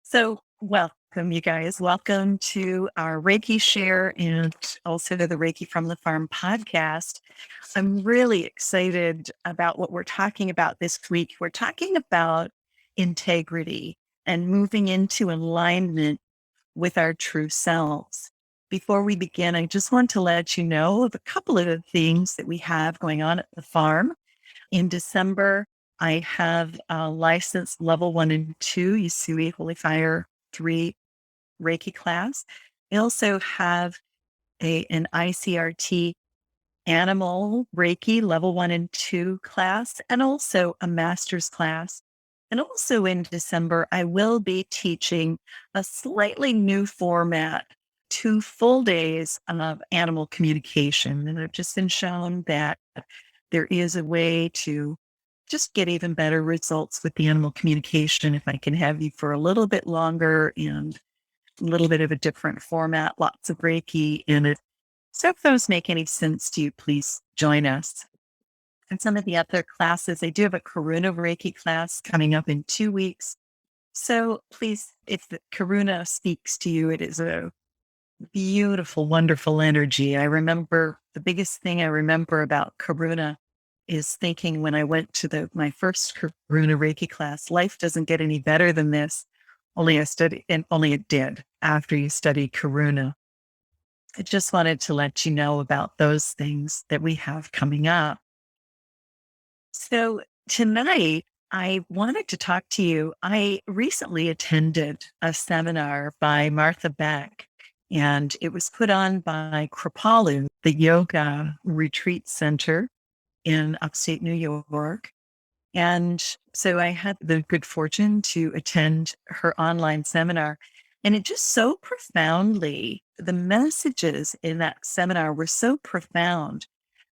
So, welcome, you guys. Welcome to our Reiki share and also to the Reiki from the Farm podcast. I'm really excited about what we're talking about this week. We're talking about integrity and moving into alignment with our true selves. Before we begin, I just want to let you know of a couple of the things that we have going on at the farm. In December, I have a licensed level 1 and 2 Usui Holy Fire 3 Reiki class. I also have an ICRT animal Reiki level 1 and 2 class, and also a master's class. And also in December, I will be teaching a slightly new format, 2 full days of animal communication. And I've just been shown that there is a way to just get even better results with the animal communication if I can have you for a little bit longer and a little bit of a different format, lots of Reiki in it. So if those make any sense to you, please join us. And some of the other classes, I do have a Karuna Reiki class coming up in 2 weeks. So please, if the Karuna speaks to you, it is a beautiful, wonderful energy. I remember the biggest thing I remember about Karuna is thinking when I went to my first Karuna Reiki class, life doesn't get any better than this. Only it did after you study Karuna. I just wanted to let you know about those things that we have coming up. So tonight, I wanted to talk to you. I recently attended a seminar by Martha Beck, and it was put on by Kripalu, the yoga retreat center in upstate New York. And so I had the good fortune to attend her online seminar. And it just so profoundly, the messages in that seminar were so profound.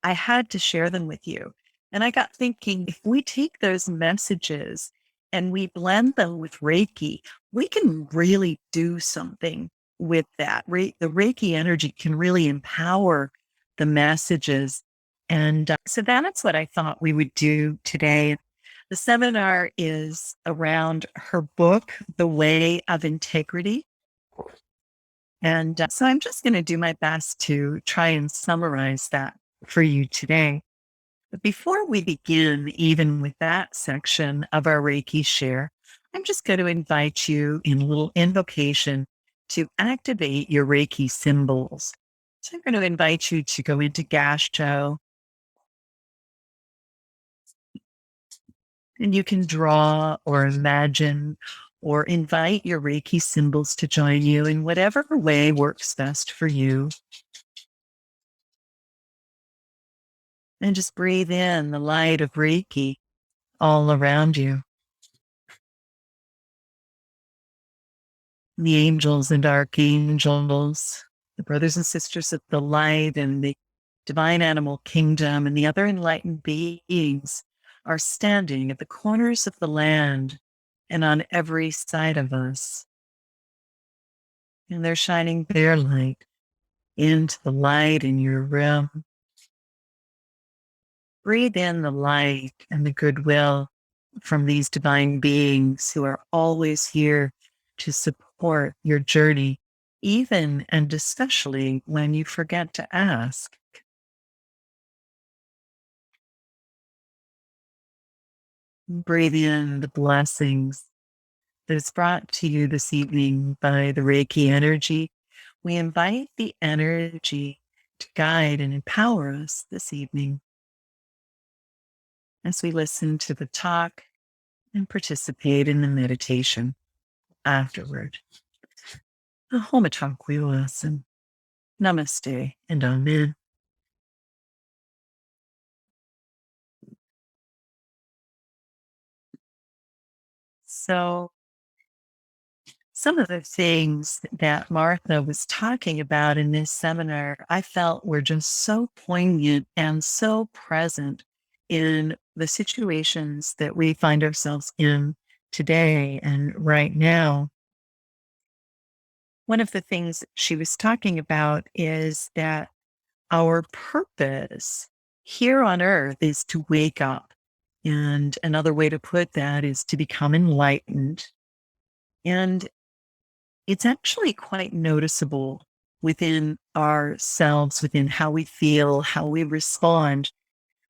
I had to share them with you. And I got thinking, if we take those messages and we blend them with Reiki, we can really do something with that. The Reiki energy can really empower the messages. And so that's what I thought we would do today. The seminar is around her book, The Way of Integrity. And so I'm just going to do my best to try and summarize that for you today. But before we begin, even with that section of our Reiki share, I'm just going to invite you in a little invocation to activate your Reiki symbols. So I'm going to invite you to go into Gassho, and you can draw or imagine or invite your Reiki symbols to join you in whatever way works best for you. And just breathe in the light of Reiki all around you. The angels and archangels, the brothers and sisters of the light and the divine animal kingdom and the other enlightened beings are standing at the corners of the land and on every side of us. And they're shining their light into the light in your room. Breathe in the light and the goodwill from these divine beings who are always here to support your journey, even and especially when you forget to ask. Breathe in the blessings that is brought to you this evening by the Reiki energy. We invite the energy to guide and empower us this evening as we listen to the talk and participate in the meditation afterward. Homa Tranquilas and Namaste and Amen. So, some of the things that Martha was talking about in this seminar, I felt were just so poignant and so present in the situations that we find ourselves in today and right now. One of the things she was talking about is that our purpose here on earth is to wake up. And another way to put that is to become enlightened. And it's actually quite noticeable within ourselves, within how we feel, how we respond.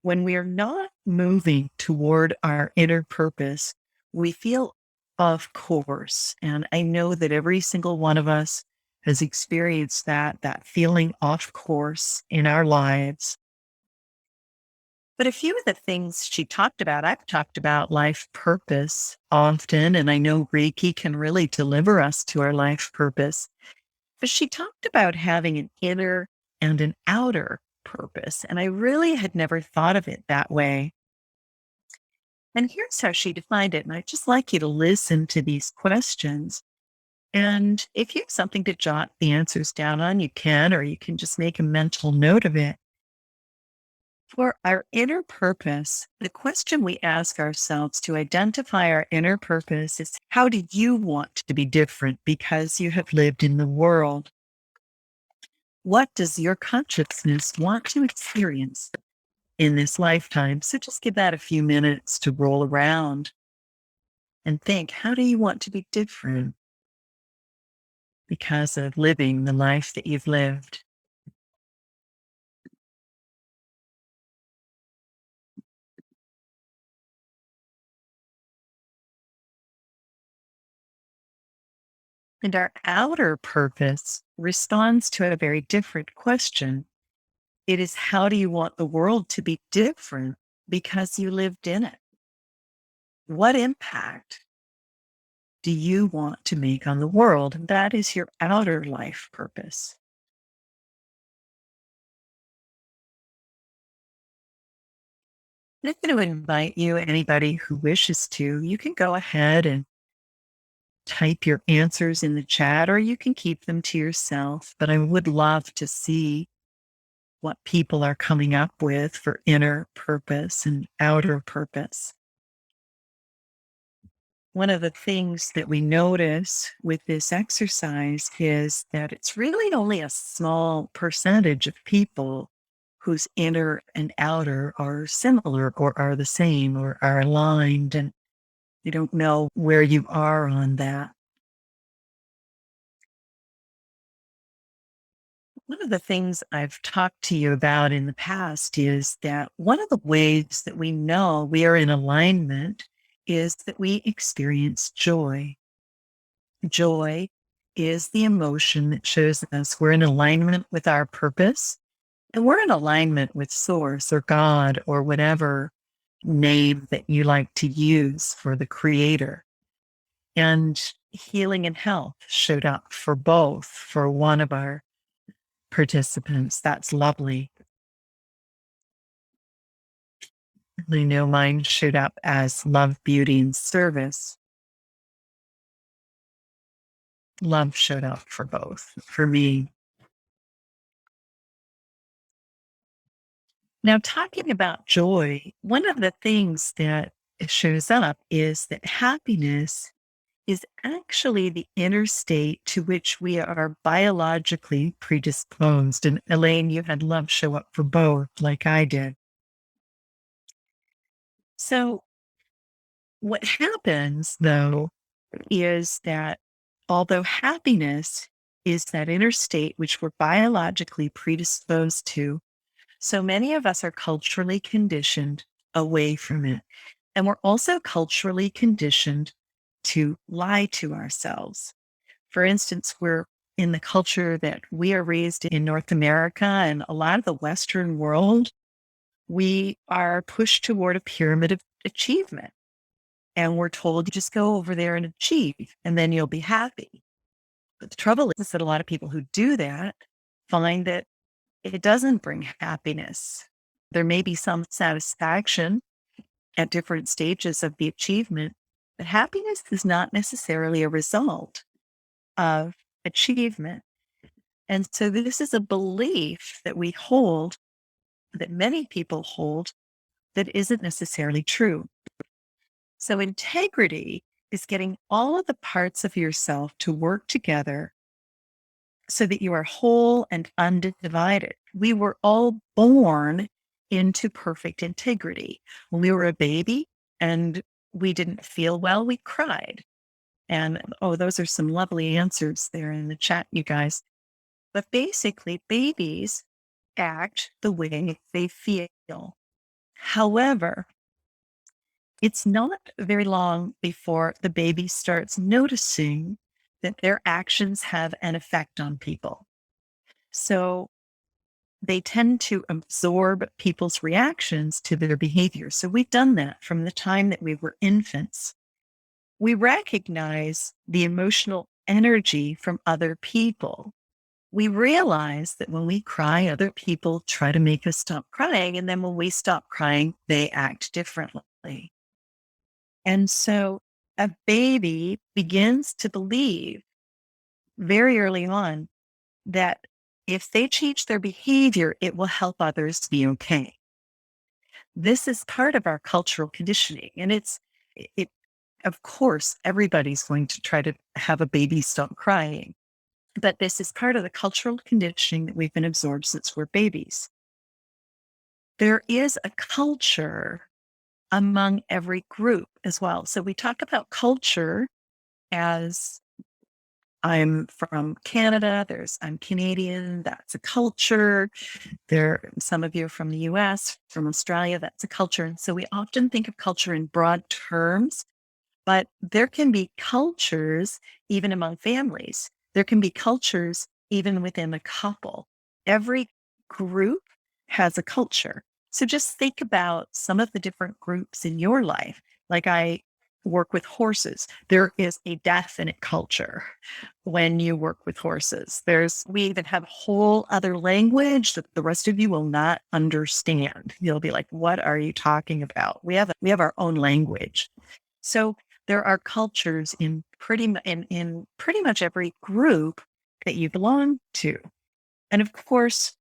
When we are not moving toward our inner purpose, we feel off course. And I know that every single one of us has experienced that feeling off course in our lives. But a few of the things she talked about, I've talked about life purpose often, and I know Reiki can really deliver us to our life purpose. But she talked about having an inner and an outer purpose. And I really had never thought of it that way. And here's how she defined it. And I'd just like you to listen to these questions. And if you have something to jot the answers down on, you can, or you can just make a mental note of it. For our inner purpose, the question we ask ourselves to identify our inner purpose is, how do you want to be different because you have lived in the world? What does your consciousness want to experience in this lifetime? So just give that a few minutes to roll around and think, how do you want to be different because of living the life that you've lived? And our outer purpose responds to a very different question. It is, how do you want the world to be different because you lived in it? What impact do you want to make on the world? That is your outer life purpose. And I'm going to invite you, anybody who wishes to, you can go ahead and type your answers in the chat, or you can keep them to yourself. But I would love to see what people are coming up with for inner purpose and outer purpose. One of the things that we notice with this exercise is that it's really only a small percentage of people whose inner and outer are similar or are the same or are aligned. And you don't know where you are on that. One of the things I've talked to you about in the past is that one of the ways that we know we are in alignment is that we experience joy. Joy is the emotion that shows us we're in alignment with our purpose and we're in alignment with source or God or whatever name that you like to use for the creator. And healing and health showed up for both for one of our participants. That's lovely. I know mine showed up as love, beauty, and service. Love showed up for both for me. Now, talking about joy, one of the things that shows up is that happiness is actually the inner state to which we are biologically predisposed. And Elaine, you had love show up for both, like I did. So, what happens though is that although happiness is that inner state which we're biologically predisposed to, so many of us are culturally conditioned away from it. And we're also culturally conditioned to lie to ourselves. For instance, we're in the culture that we are raised in North America and a lot of the Western world, we are pushed toward a pyramid of achievement. And we're told, you just go over there and achieve, and then you'll be happy. But the trouble is that a lot of people who do that find that it doesn't bring happiness. There may be some satisfaction at different stages of the achievement, but happiness is not necessarily a result of achievement. And so this is a belief that we hold, that many people hold, that isn't necessarily true. So integrity is getting all of the parts of yourself to work together so that you are whole and undivided. We were all born into perfect integrity. When we were a baby and we didn't feel well, we cried. And those are some lovely answers there in the chat, you guys. But basically, babies act the way they feel. However, it's not very long before the baby starts noticing that their actions have an effect on people. So they tend to absorb people's reactions to their behavior. So we've done that from the time that we were infants. We recognize the emotional energy from other people. We realize that when we cry, other people try to make us stop crying. And then when we stop crying, they act differently. And so a baby begins to believe very early on that if they change their behavior, it will help others be okay. This is part of our cultural conditioning. And it, of course, everybody's going to try to have a baby stop crying. But this is part of the cultural conditioning that we've been absorbed since we're babies. There is a culture among every group as well. So we talk about culture as I'm from Canada, I'm Canadian, that's a culture. Some of you are from the US, from Australia, that's a culture. And so we often think of culture in broad terms, but there can be cultures even among families. There can be cultures even within a couple. Every group has a culture. So just think about some of the different groups in your life. Like I work with horses. There is a definite culture when you work with horses. We even have a whole other language that the rest of you will not understand. You'll be like, what are you talking about? We have our own language. So there are cultures in pretty much every group that you belong to. And of course,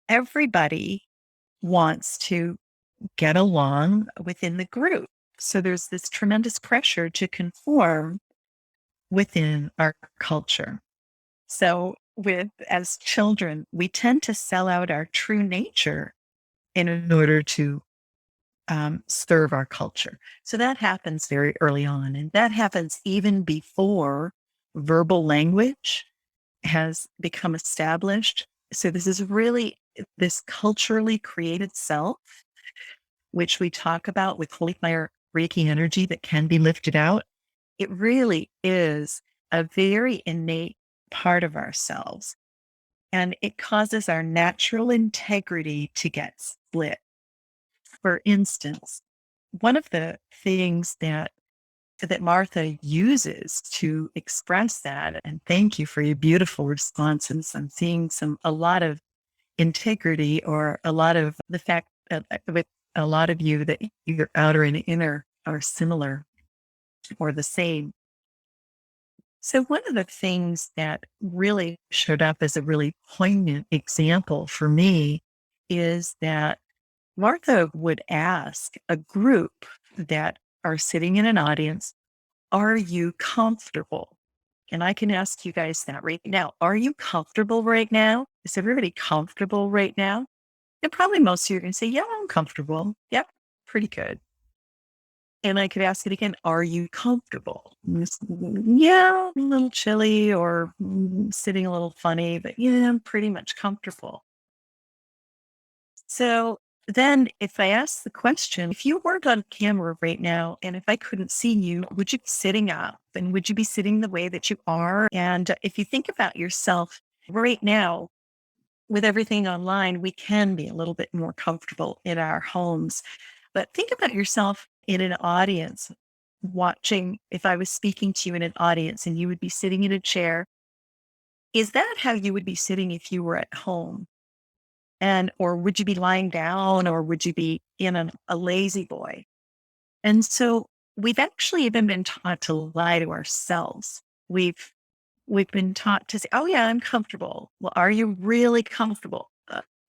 everybody wants to get along within the group. So there's this tremendous pressure to conform within our culture. So as children, we tend to sell out our true nature in order to serve our culture. So that happens very early on. And that happens even before verbal language has become established. So this is really this culturally created self, which we talk about with Holy Fire Reiki energy that can be lifted out. It really is a very innate part of ourselves. And it causes our natural integrity to get split. For instance, one of the things that Martha uses to express that, and thank you for your beautiful responses. I'm seeing a lot of integrity, or a lot of the fact that with a lot of you that either outer and inner are similar or the same. So one of the things that really showed up as a really poignant example for me is that Martha would ask a group that are sitting in an audience, are you comfortable? And I can ask you guys that right now. Are you comfortable right now? Is everybody comfortable right now? And probably most of you are going to say, yeah, I'm comfortable. Yep, pretty good. And I could ask it again, are you comfortable? Yeah, a little chilly, or sitting a little funny, but yeah, I'm pretty much comfortable. So then if I ask the question, if you weren't on camera right now, and if I couldn't see you, would you be sitting up, and would you be sitting the way that you are? And if you think about yourself right now, with everything online, we can be a little bit more comfortable in our homes. But think about yourself in an audience watching. If I was speaking to you in an audience and you would be sitting in a chair, is that how you would be sitting if you were at home? Or would you be lying down, or would you be in a lazy boy? And so we've actually even been taught to lie to ourselves. We've been taught to say, oh yeah, I'm comfortable. Well, are you really comfortable?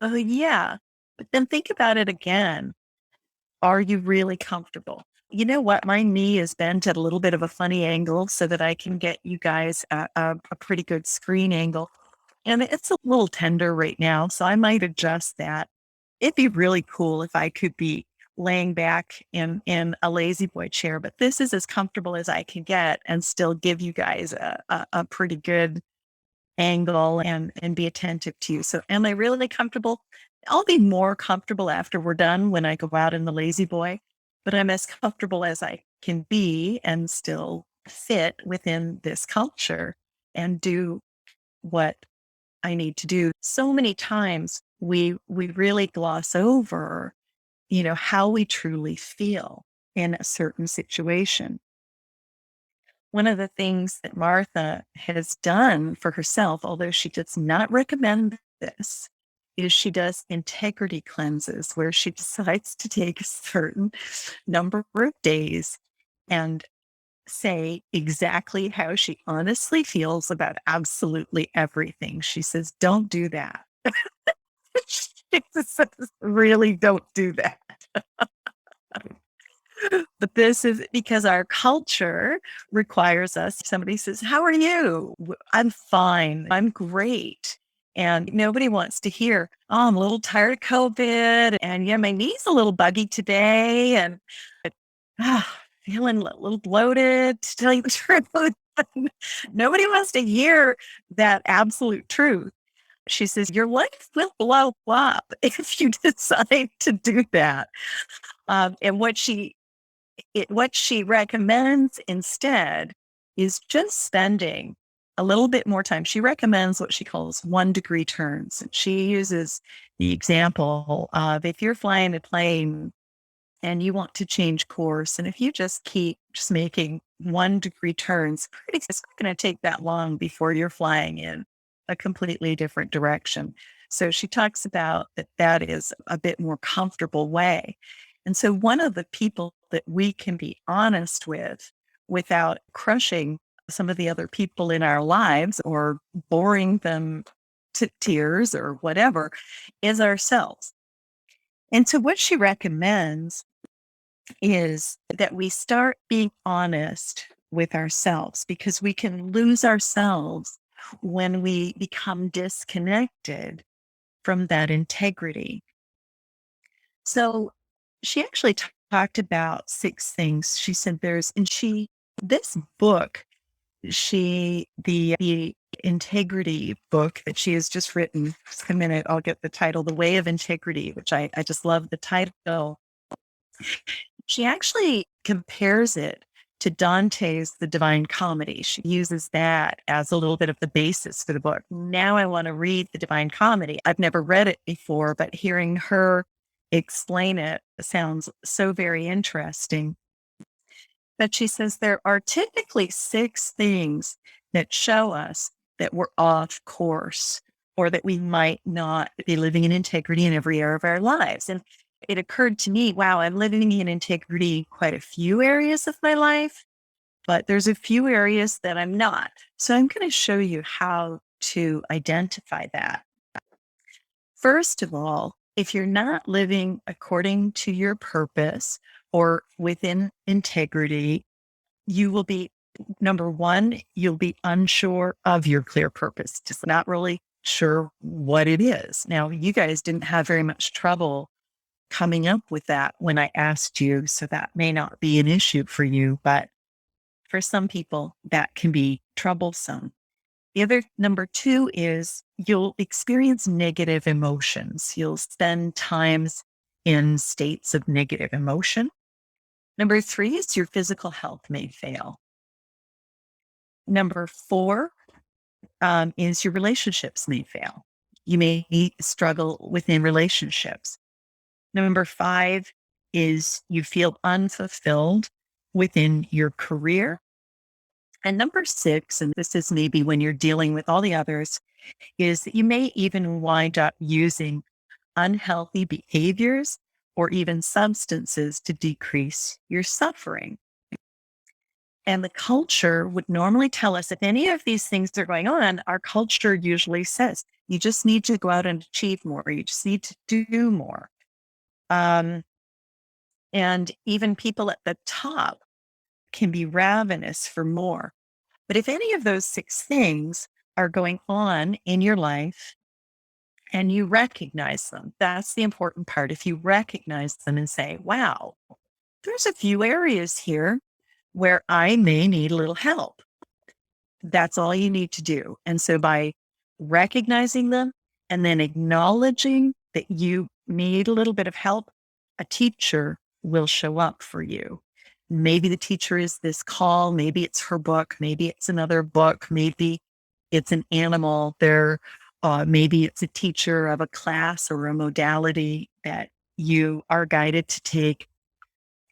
Oh yeah. But then think about it again. Are you really comfortable? You know what? My knee is bent at a little bit of a funny angle so that I can get you guys a pretty good screen angle. And it's a little tender right now, so I might adjust that. It'd be really cool if I could be laying back in a lazy boy chair, but this is as comfortable as I can get and still give you guys a pretty good angle and be attentive to you. So am I really comfortable? I'll be more comfortable after we're done when I go out in the lazy boy, but I'm as comfortable as I can be and still fit within this culture and do what I need to do. So many times we really gloss over, how we truly feel in a certain situation. One of the things that Martha has done for herself, although she does not recommend this, is she does integrity cleanses where she decides to take a certain number of days and say exactly how she honestly feels about absolutely everything. She says, don't do that. She says, really don't do that. But this is because our culture requires us. Somebody says, how are you? I'm fine. I'm great. And nobody wants to hear, oh, I'm a little tired of COVID. And yeah, my knee's a little buggy today. And feeling a little bloated, to tell you the truth. Nobody wants to hear that absolute truth. She says, your life will blow up if you decide to do that. And what she recommends instead is just spending a little bit more time. She recommends what she calls 1-degree turns. She uses the example of if you're flying a plane and you want to change course, and if you just keep just making 1-degree turns, it's not going to take that long before you're flying in a completely different direction. So she talks about that is a bit more comfortable way. And so one of the people that we can be honest with without crushing some of the other people in our lives or boring them to tears or whatever is ourselves. And so what she recommends is that we start being honest with ourselves because we can lose ourselves when we become disconnected from that integrity. So she actually talked about 6 things. She said this book, the integrity book that she has just written, just a minute, I'll get the title, The Way of Integrity, which I just love the title. She actually compares it to Dante's The Divine Comedy. She uses that as a little bit of the basis for the book. Now I want to read The Divine Comedy. I've never read it before, but hearing her explain it sounds so very interesting. But she says there are typically 6 things that show us that we're off course or that we might not be living in integrity in every area of our lives. And it occurred to me, wow, I'm living in integrity in quite a few areas of my life, but there's a few areas that I'm not. So I'm going to show you how to identify that. First of all, if you're not living according to your purpose or within integrity, you will be, number one, you'll be unsure of your clear purpose, just not really sure what it is. Now, you guys didn't have very much trouble coming up with that when I asked you, so that may not be an issue for you, but for some people, that can be troublesome. The other number 2 is you'll experience negative emotions. You'll spend times in states of negative emotion. Number 3 is your physical health may fail. Number 4 is your relationships may fail. You may struggle within relationships. Number 5 is you feel unfulfilled within your career. And number 6, and this is maybe when you're dealing with all the others, is that you may even wind up using unhealthy behaviors or even substances to decrease your suffering. And the culture would normally tell us if any of these things are going on, our culture usually says, you just need to go out and achieve more. You just need to do more. And even people at the top can be ravenous for more. But if any of those 6 things are going on in your life and you recognize them. That's the important part. If you recognize them and say, wow, there's a few areas here where I may need a little help. That's all you need to do. And so by recognizing them and then acknowledging that you need a little bit of help, a teacher will show up for you. Maybe the teacher is this call, maybe it's her book, maybe it's another book, maybe it's an animal. Maybe it's a teacher of a class or a modality that you are guided to take.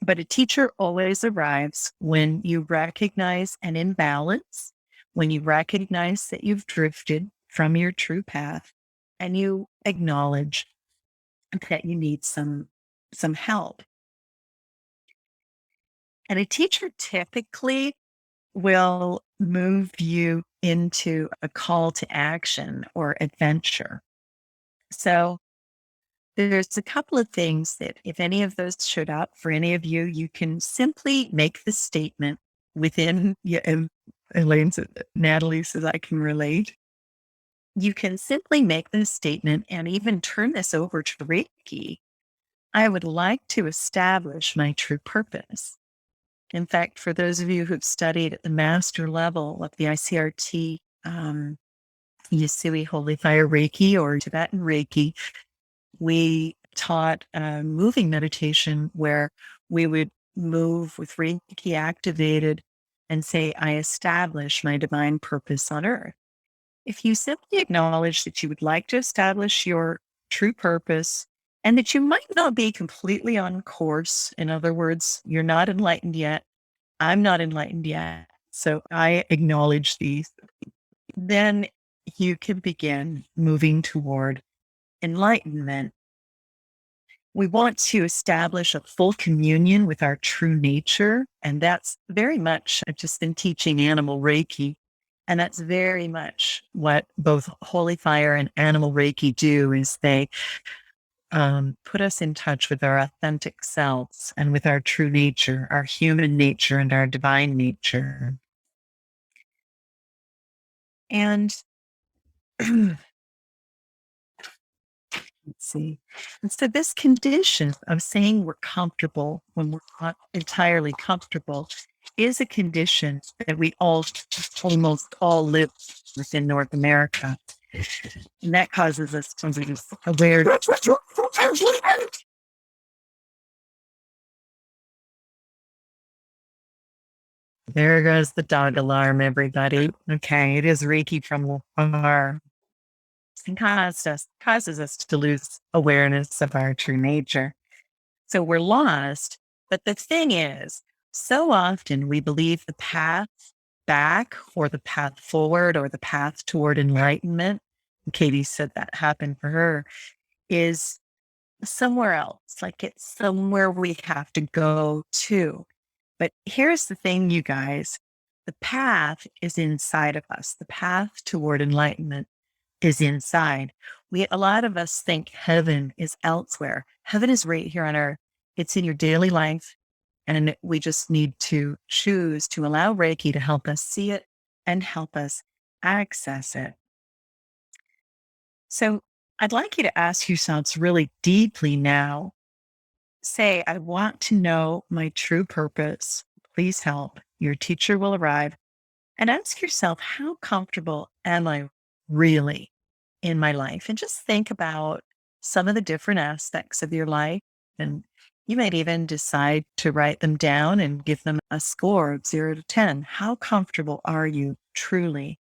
But a teacher always arrives when you recognize an imbalance, when you recognize that you've drifted from your true path, and you acknowledge that you need some help. And a teacher typically will move you into a call to action or adventure. So there's a couple of things that if any of those showed up for any of you, you can simply make the statement within, yeah, and Natalie says, I can relate. You can simply make this statement and even turn this over to Reiki. I would like to establish my true purpose. In fact, for those of you who've studied at the master level of the ICRT, Usui Holy Fire Reiki or Tibetan Reiki, we taught moving meditation where we would move with Reiki activated and say, I establish my divine purpose on earth. If you simply acknowledge that you would like to establish your true purpose and that you might not be completely on course, in other words, you're not enlightened yet, I'm not enlightened yet, so I acknowledge these, then you can begin moving toward enlightenment. We want to establish a full communion with our true nature. And that's very much, I've just been teaching animal Reiki. And that's very much what both Holy Fire and Animal Reiki do is they put us in touch with our authentic selves and with our true nature, our human nature and our divine nature. And let's see. And so this condition of saying we're comfortable when we're not entirely comfortable is a condition that we almost all live within North America. And that causes us to be aware. There goes the dog alarm, everybody. Okay, it is Reiki from the farm. And causes us to lose awareness of our true nature. So we're lost. But the thing is, so often we believe the path back or the path forward or the path toward enlightenment, Katie said that happened for her, is somewhere else. Like it's somewhere we have to go to. But here's the thing, you guys, the path is inside of us. The path toward enlightenment is inside. A lot of us think heaven is elsewhere. Heaven is right here on earth. It's in your daily life. And we just need to choose to allow Reiki to help us see it and help us access it. So I'd like you to ask yourselves really deeply now. Say, I want to know my true purpose. Please help. Your teacher will arrive. And ask yourself, how comfortable am I really in my life? And just think about some of the different aspects of your life. And you might even decide to write them down and give them a score of 0 to 10. How comfortable are you truly?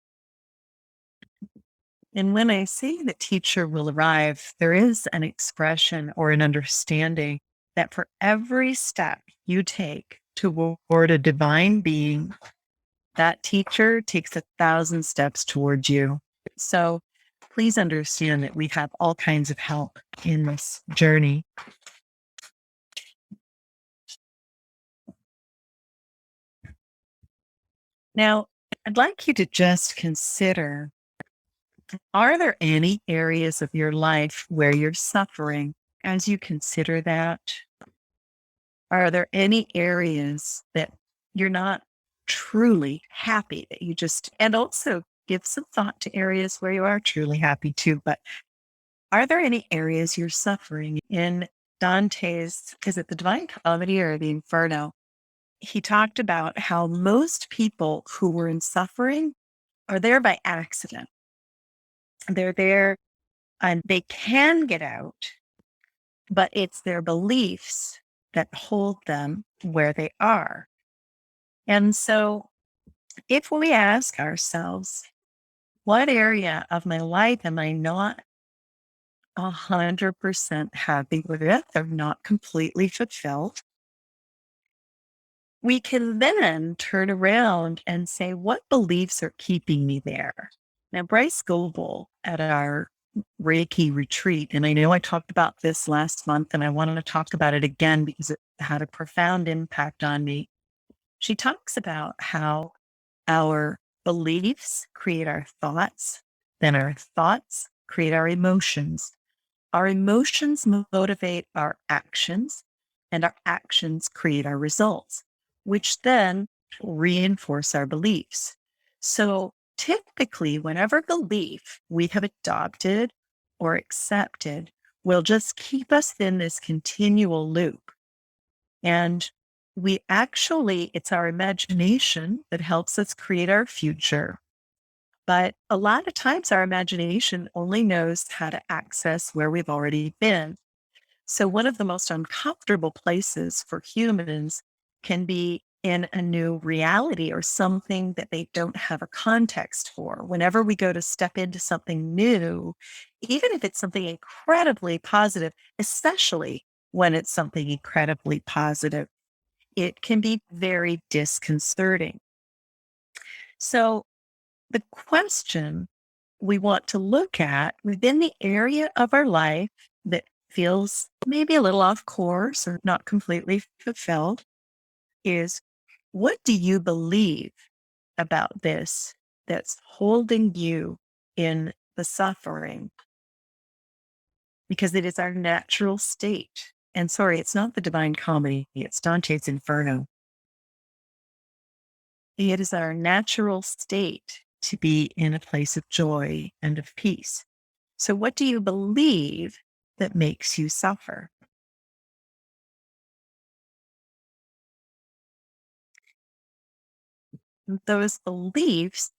And when I say the teacher will arrive, there is an expression or an understanding that for every step you take toward a divine being, that teacher takes 1,000 steps towards you. So please understand that we have all kinds of help in this journey. Now, I'd like you to just consider, are there any areas of your life where you're suffering as you consider that? Are there any areas that you're not truly happy that you just, and also give some thought to areas where you are truly happy too, but Are there any areas you're suffering in Dante's, is it the Divine Comedy or the Inferno? He talked about how most people who were in suffering are there by accident. They're there and they can get out, but it's their beliefs that hold them where they are. And so if we ask ourselves, what area of my life am I not 100% happy with, or not completely fulfilled? We can then turn around and say, what beliefs are keeping me there? Now, Bryce Goebel at our Reiki retreat, and I know I talked about this last month and I wanted to talk about it again because it had a profound impact on me. She talks about how our beliefs create our thoughts, then our thoughts create our emotions. Our emotions motivate our actions, and our actions create our results, which then reinforce our beliefs. So typically, whenever belief we have adopted or accepted will just keep us in this continual loop. And it's our imagination that helps us create our future. But a lot of times our imagination only knows how to access where we've already been. So one of the most uncomfortable places for humans can be in a new reality or something that they don't have a context for. Whenever we go to step into something new, even if it's something incredibly positive, especially when it's something incredibly positive, it can be very disconcerting. So the question we want to look at within the area of our life that feels maybe a little off course or not completely fulfilled is, what do you believe about this that's holding you in the suffering? Because it is our natural state. And sorry, it's not the Divine Comedy, it's Dante's Inferno. It is our natural state to be in a place of joy and of peace. So, what do you believe that makes you suffer? Those beliefs,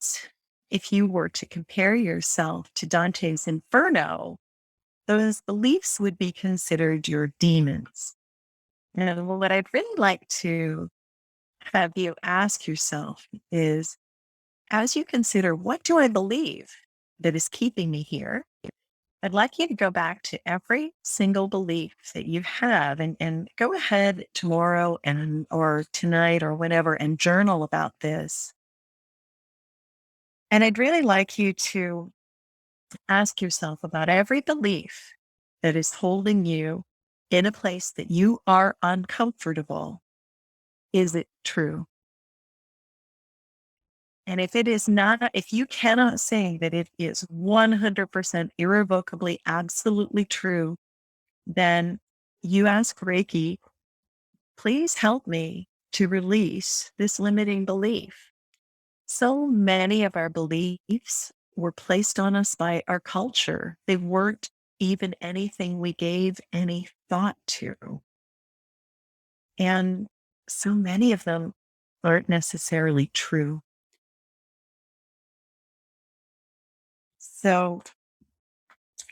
if you were to compare yourself to Dante's Inferno, those beliefs would be considered your demons. And what I'd really like to have you ask yourself is, as you consider, what do I believe that is keeping me here? I'd like you to go back to every single belief that you have and go ahead tomorrow and or tonight or whenever and journal about this. And I'd really like you to ask yourself about every belief that is holding you in a place that you are uncomfortable. Is it true? And if it is not, if you cannot say that it is 100% irrevocably, absolutely true, then you ask Reiki, please help me to release this limiting belief. So many of our beliefs were placed on us by our culture. They weren't even anything we gave any thought to. And so many of them aren't necessarily true. So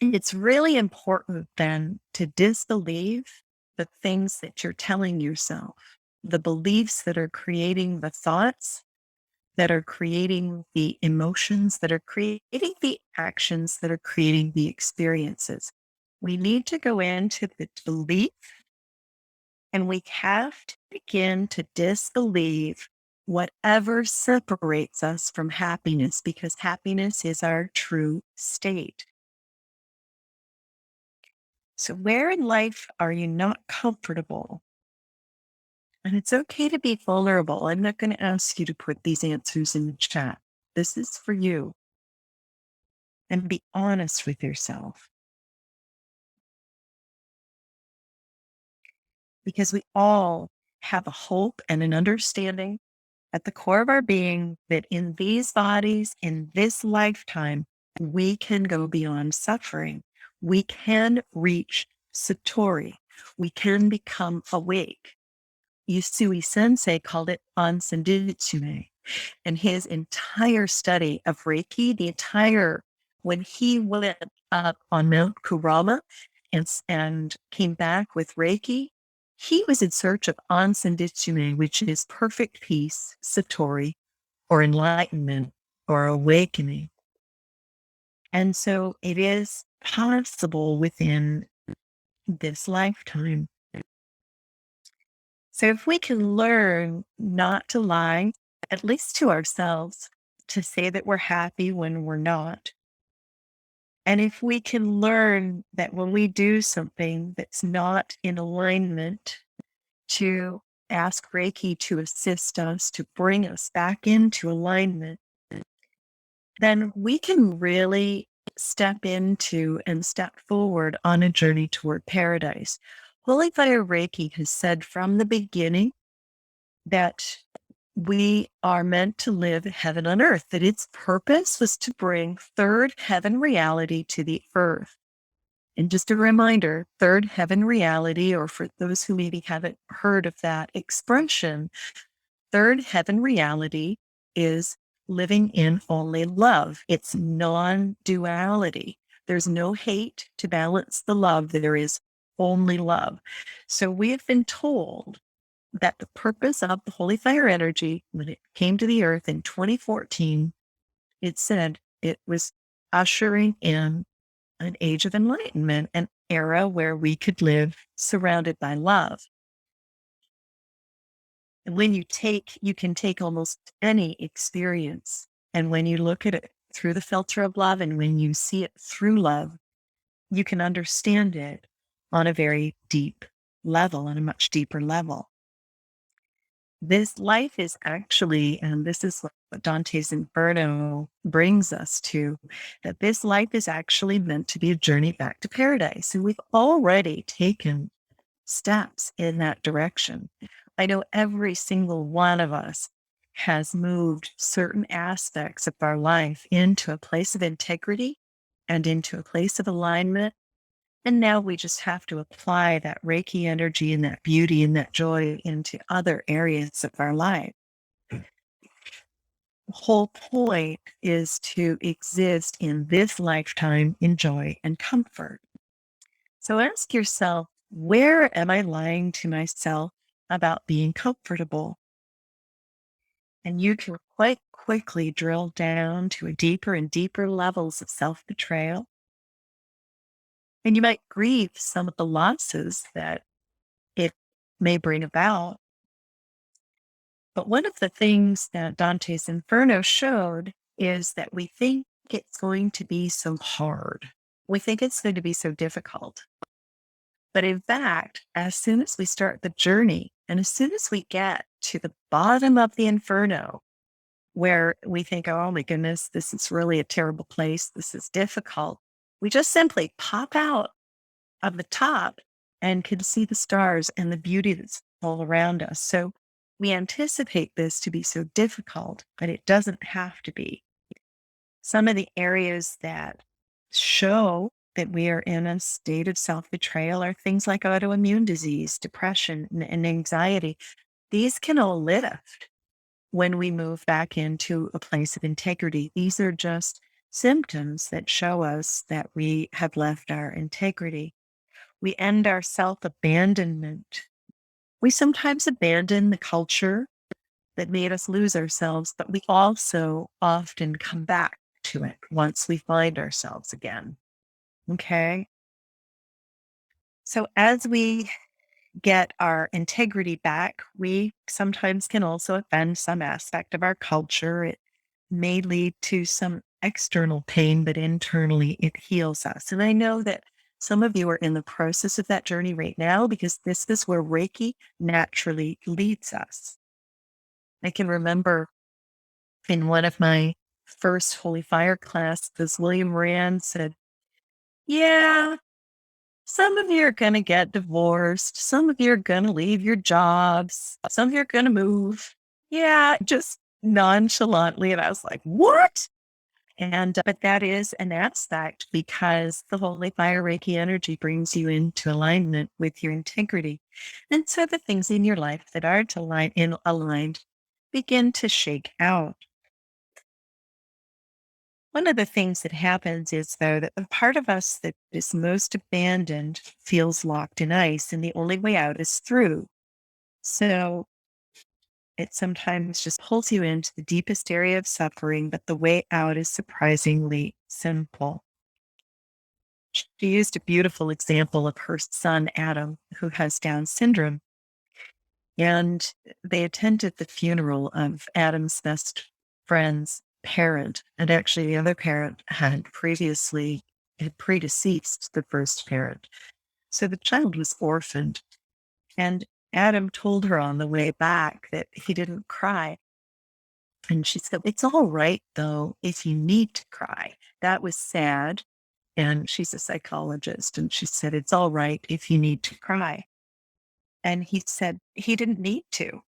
it's really important then to disbelieve the things that you're telling yourself, the beliefs that are creating the thoughts, that are creating the emotions, that are creating the actions, that are creating the experiences. We need to go into the belief and we have to begin to disbelieve whatever separates us from happiness, because happiness is our true state. So, where in life are you not comfortable? And it's okay to be vulnerable. I'm not going to ask you to put these answers in the chat. This is for you. And be honest with yourself, because we all have a hope and an understanding at the core of our being that in these bodies, in this lifetime, we can go beyond suffering. We can reach Satori. We can become awake. Usui Sensei called it Ansenditsume. And his entire study of Reiki, when he went up on Mount Kurama and came back with Reiki, he was in search of Ansenditsume, which is perfect peace, Satori, or enlightenment, or awakening. And so it is possible within this lifetime. So if we can learn not to lie, at least to ourselves, to say that we're happy when we're not, and if we can learn that when we do something that's not in alignment, to ask Reiki to assist us, to bring us back into alignment, then we can really step into and step forward on a journey toward paradise. Holy Fire Reiki has said from the beginning that we are meant to live heaven on earth, that its purpose was to bring third heaven reality to the earth. And just a reminder, third heaven reality, or for those who maybe haven't heard of that expression, third heaven reality is living in only love. It's non-duality. There's no hate to balance the love. There is only love. So we have been told that the purpose of the Holy Fire energy, when it came to the earth in 2014, it said it was ushering in an age of enlightenment, an era where we could live surrounded by love. And when you can take almost any experience. And when you look at it through the filter of love, and when you see it through love, you can understand it on a very deep level, on a much deeper level. This life is actually, and this is what Dante's Inferno brings us to, that this life is actually meant to be a journey back to paradise. And we've already taken steps in that direction. I know every single one of us has moved certain aspects of our life into a place of integrity and into a place of alignment. And now we just have to apply that Reiki energy and that beauty and that joy into other areas of our life. The whole point is to exist in this lifetime in joy and comfort. So ask yourself, where am I lying to myself about being comfortable? And you can quite quickly drill down to a deeper and deeper levels of self-betrayal. And you might grieve some of the losses that it may bring about. But one of the things that Dante's Inferno showed is that we think it's going to be so hard. We think it's going to be so difficult. But in fact, as soon as we start the journey, and as soon as we get to the bottom of the inferno, where we think, oh my goodness, this is really a terrible place, this is difficult, we just simply pop out of the top and can see the stars and the beauty that's all around us. So we anticipate this to be so difficult, but it doesn't have to be. Some of the areas that show that we are in a state of self-betrayal are things like autoimmune disease, depression, and anxiety. These can all lift when we move back into a place of integrity. These are just symptoms that show us that we have left our integrity. We end our self-abandonment. We sometimes abandon the culture that made us lose ourselves, but we also often come back to it once we find ourselves again. Okay. So as we get our integrity back, we sometimes can also offend some aspect of our culture. It may lead to some external pain, but internally it heals us. And I know that some of you are in the process of that journey right now, because this is where Reiki naturally leads us. I can remember in one of my first Holy Fire classes, William Rand said, yeah, some of you are going to get divorced. Some of you are going to leave your jobs. Some of you are going to move. Yeah, just nonchalantly. And I was like, what? But that is an aspect because the Holy Fire Reiki energy brings you into alignment with your integrity. And so the things in your life that aren't aligned begin to shake out. One of the things that happens is, though, that the part of us that is most abandoned feels locked in ice, and the only way out is through. So it sometimes just pulls you into the deepest area of suffering, but the way out is surprisingly simple. She used a beautiful example of her son, Adam, who has Down syndrome. And they attended the funeral of Adam's best friend's parent. And actually, the other parent had predeceased the first parent. So the child was orphaned. And Adam told her on the way back that he didn't cry. And she said, "It's all right, though, if you need to cry." That was sad. And she's a psychologist. And she said, "It's all right if you need to cry." And he said he didn't need to.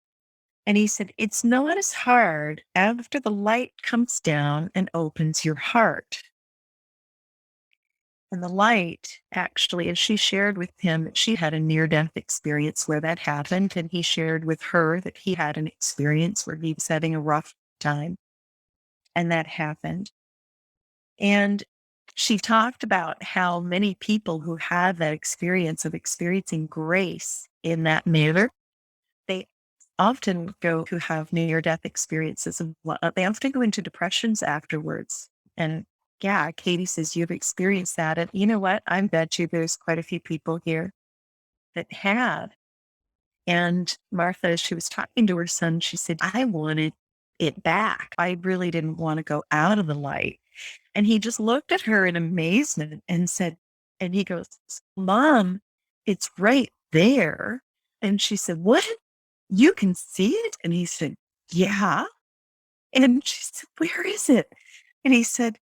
And he said, "It's not as hard after the light comes down and opens your heart." And the light, actually, as she shared with him, she had a near death experience where that happened. And he shared with her that he had an experience where he was having a rough time and that happened. And she talked about how many people who have that experience of experiencing grace in that manner, they often go who have near death experiences. They often go into depressions afterwards. And yeah, Katie says you've experienced that. And you know what? I bet you there's quite a few people here that have. And Martha, as she was talking to her son, she said, "I wanted it back. I really didn't want to go out of the light." And he just looked at her in amazement and said, and he goes, "Mom, it's right there." And she said, "What? You can see it?" And he said, "Yeah." And she said, "Where is it?" And he said,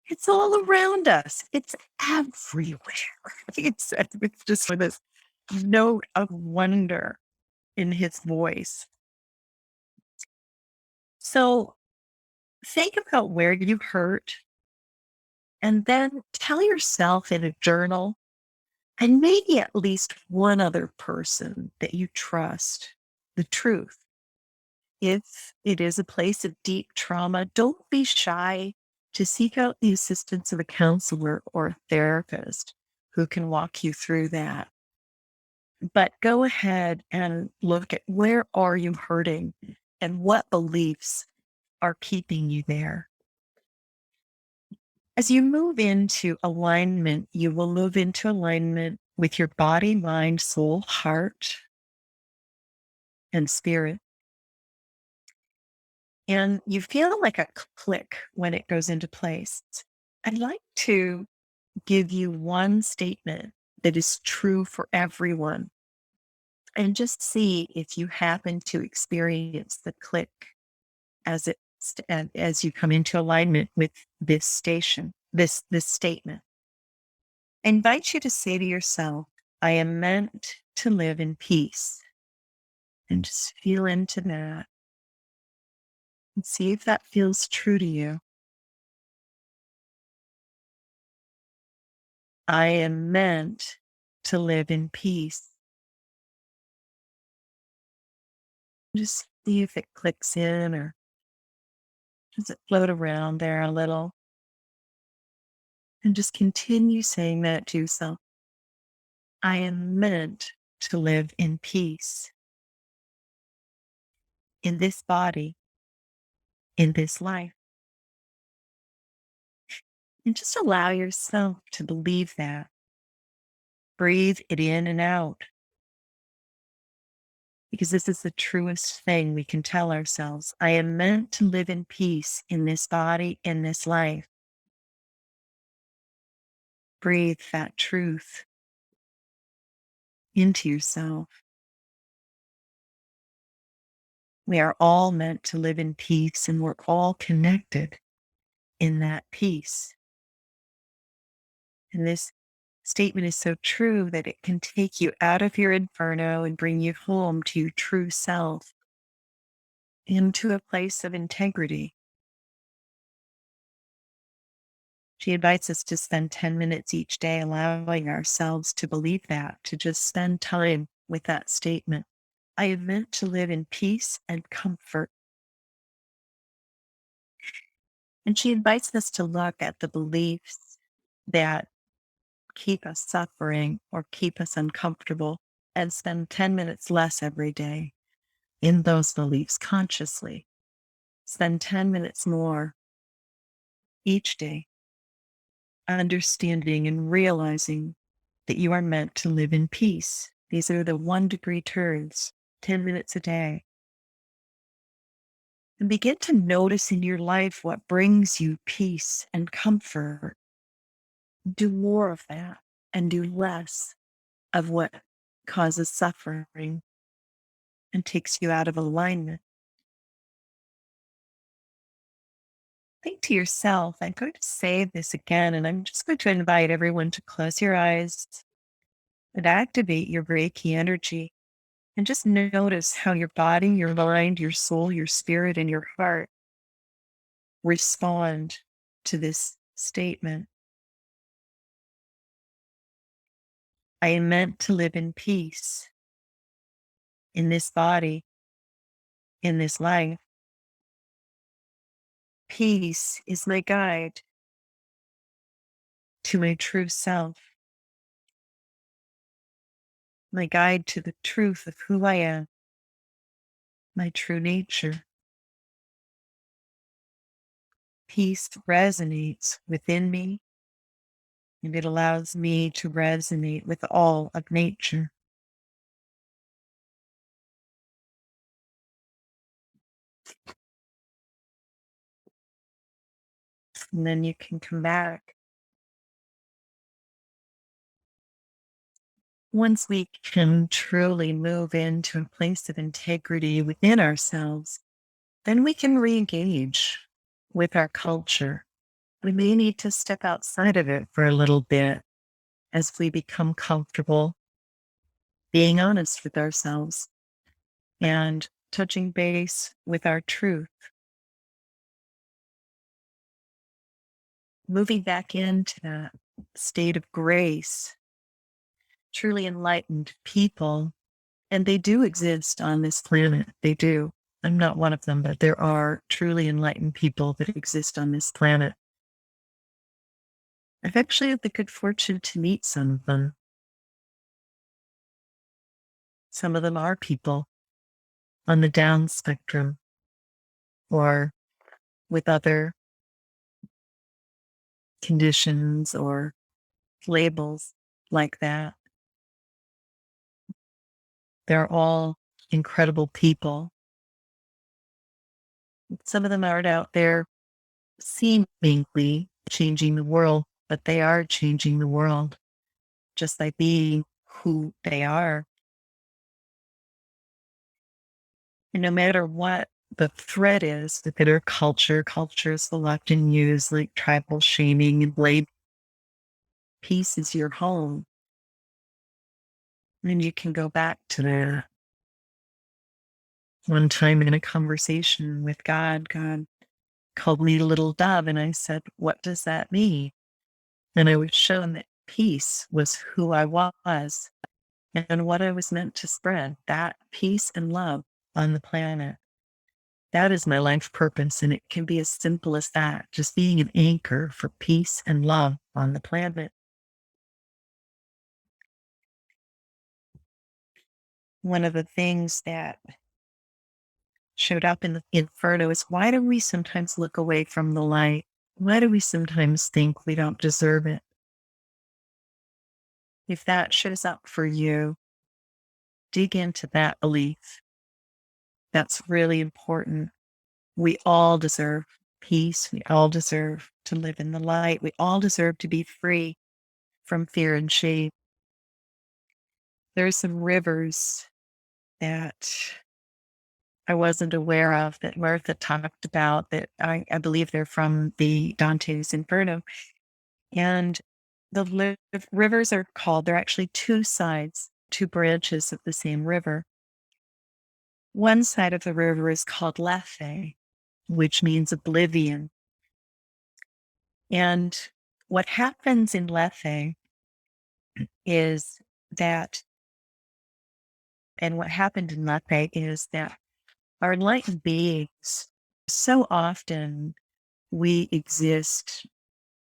"It's all around us. It's everywhere." He said with just with this note of wonder in his voice. So think about where you hurt and then tell yourself in a journal, and maybe at least one other person that you trust, the truth. If it is a place of deep trauma, don't be shy to seek out the assistance of a counselor or a therapist who can walk you through that. But go ahead and look at where are you hurting and what beliefs are keeping you there. As you move into alignment, you will move into alignment with your body, mind, soul, heart, and spirit. And you feel like a click when it goes into place. I'd like to give you one statement that is true for everyone and just see if you happen to experience the click as you come into alignment with this statement. I invite you to say to yourself, "I am meant to live in peace." And just feel into that and see if that feels true to you. I am meant to live in peace. Just see if it clicks in or does it float around there a little. And just continue saying that to yourself. I am meant to live in peace in this body, in this life. And just allow yourself to believe that. Breathe it in and out because this is the truest thing we can tell ourselves. I am meant to live in peace in this body, in this life. Breathe that truth into yourself. We are all meant to live in peace, and we're all connected in that peace. And this statement is so true that it can take you out of your inferno and bring you home to your true self, into a place of integrity. She invites us to spend 10 minutes each day allowing ourselves to believe that, to just spend time with that statement. I am meant to live in peace and comfort. And she invites us to look at the beliefs that keep us suffering or keep us uncomfortable and spend 10 minutes less every day in those beliefs consciously. Spend 10 minutes more each day, understanding and realizing that you are meant to live in peace. These are the 1-degree turns, 10 minutes a day. And begin to notice in your life what brings you peace and comfort. Do more of that and do less of what causes suffering and takes you out of alignment. Think to yourself, I'm going to say this again, and I'm just going to invite everyone to close your eyes and activate your Reiki energy. And just notice how your body, your mind, your soul, your spirit, and your heart respond to this statement. I am meant to live in peace in this body, in this life. Peace is my guide to my true self, my guide to the truth of who I am, my true nature. Peace resonates within me, and it allows me to resonate with all of nature. And then you can come back. Once we can truly move into a place of integrity within ourselves, then we can re-engage with our culture. We may need to step outside of it for a little bit as we become comfortable being honest with ourselves and touching base with our truth. Moving back into that state of grace, truly enlightened people, and they do exist on this planet. They do. I'm not one of them, but there are truly enlightened people that exist on this planet. I've actually had the good fortune to meet some of them. Some of them are people on the down spectrum or with other conditions or labels like that. They're all incredible people. Some of them aren't out there seemingly changing the world, but they are changing the world just by being who they are. And no matter what the threat is within our culture, cultures will often use like tribal shaming and blame. Peace is your home. And you can go back to that. One time in a conversation with God, God called me a little dove, and I said, what does that mean? And I was shown that peace was who I was and what I was meant to spread, that peace and love on the planet. That is my life purpose, and it can be as simple as that, just being an anchor for peace and love on the planet. One of the things that showed up in the inferno is, why do we sometimes look away from the light? Why do we sometimes think we don't deserve it? If that shows up for you, dig into that belief. That's really important. We all deserve peace. We all deserve to live in the light. We all deserve to be free from fear and shame. There's some rivers that I wasn't aware of that Martha talked about that I believe they're from the Dante's Inferno. And the rivers are called, they're actually two sides, two branches of the same river. One side of the river is called Lethe, which means oblivion. And What happens in Lethe is that, and what happened in Lethe is that our enlightened beings, so often we exist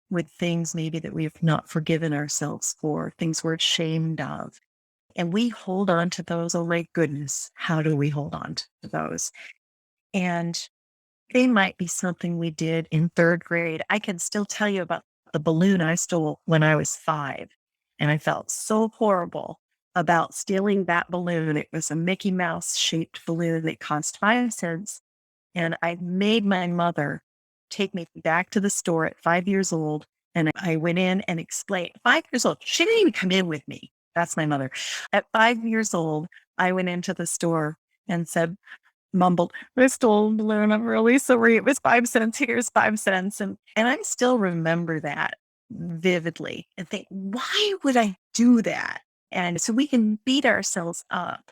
with things maybe that we have not forgiven ourselves for, things we're ashamed of. And we hold on to those. Oh my goodness, how do we hold on to those? And they might be something we did in third grade. I can still tell you about the balloon I stole when I was 5. And I felt so horrible about stealing that balloon. It was a Mickey Mouse shaped balloon that cost 5 cents. And I made my mother take me back to the store at 5 years old. And I went in and explained, 5 years old, she didn't even come in with me. That's my mother. At 5 years old, I went into the store and said, mumbled, I stole a balloon. I'm really sorry. It was 5 cents. Here's 5 cents. And I still remember that vividly and think, why would I do that? And so we can beat ourselves up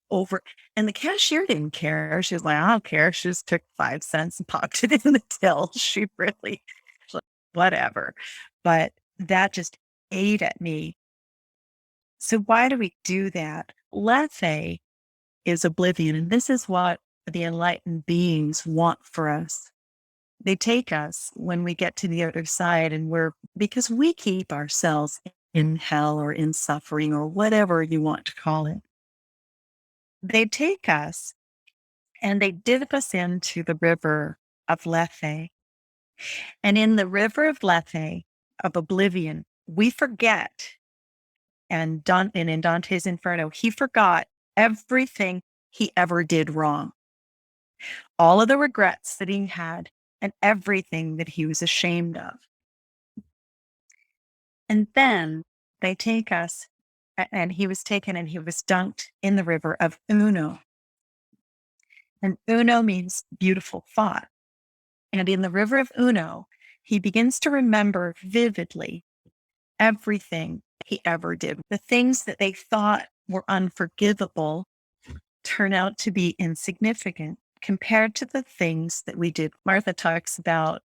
over, and the cashier didn't care. She was like, I don't care. She just took 5 cents and popped it in the till. She really, like, whatever. But that just ate at me. So why do we do that? Lethe is oblivion. And this is what the enlightened beings want for us. They take us when we get to the other side, and because we keep ourselves in hell or in suffering or whatever you want to call it. They take us and they dip us into the river of Lethe. And in the river of Lethe, of oblivion, we forget. And in Dante's Inferno, he forgot everything he ever did wrong, all of the regrets that he had, and everything that he was ashamed of. And then they take us, and he was taken and he was dunked in the river of Uno. And Uno means beautiful thought. And in the river of Uno, he begins to remember vividly everything he ever did. The things that they thought were unforgivable turn out to be insignificant compared to the things that we did. Martha talks about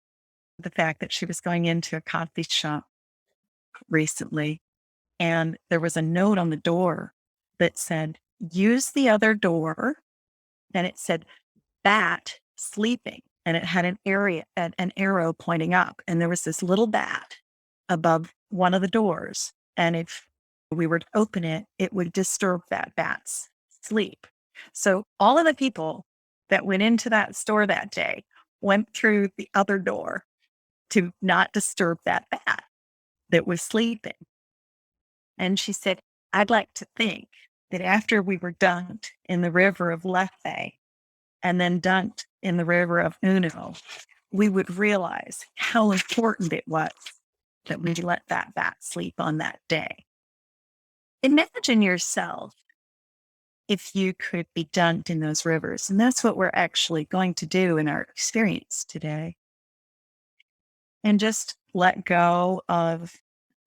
the fact that she was going into a coffee shop recently, and there was a note on the door that said, use the other door. And it said, bat sleeping. And it had an arrow pointing up. And there was this little bat above one of the doors. And if we were to open it, it would disturb that bat's sleep. So all of the people that went into that store that day went through the other door to not disturb that bat that was sleeping. And she said, I'd like to think that after we were dunked in the river of Lethe and then dunked in the river of Uno, we would realize how important it was that we let that bat sleep on that day. Imagine yourself if you could be dunked in those rivers. And that's what we're actually going to do in our experience today. And just let go of,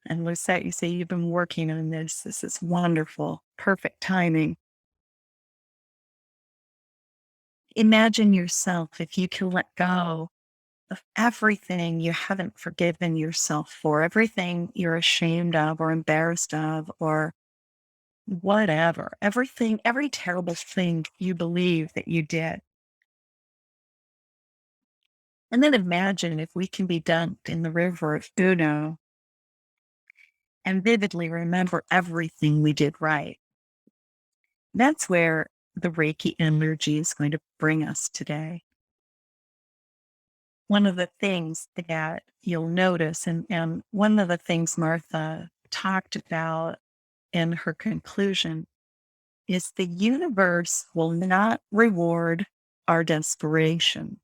and Lucette, you say you've been working on this. This is wonderful, perfect timing. Imagine yourself if you can let go of everything you haven't forgiven yourself for, everything you're ashamed of or embarrassed of, or whatever, everything, every terrible thing you believe that you did. And then imagine if we can be dunked in the river of Uno and vividly remember everything we did right. That's where the Reiki energy is going to bring us today. One of the things that you'll notice, and one of the things Martha talked about in her conclusion, is the universe will not reward our desperation.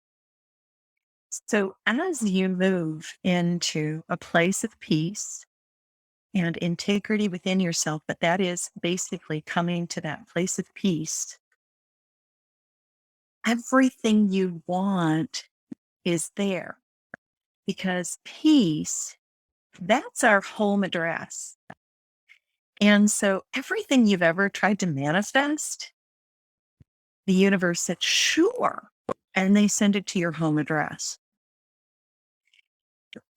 So as you move into a place of peace and integrity within yourself, but that is basically coming to that place of peace, everything you want is there, because peace, that's our home address. And so everything you've ever tried to manifest, the universe said, sure. And they send it to your home address.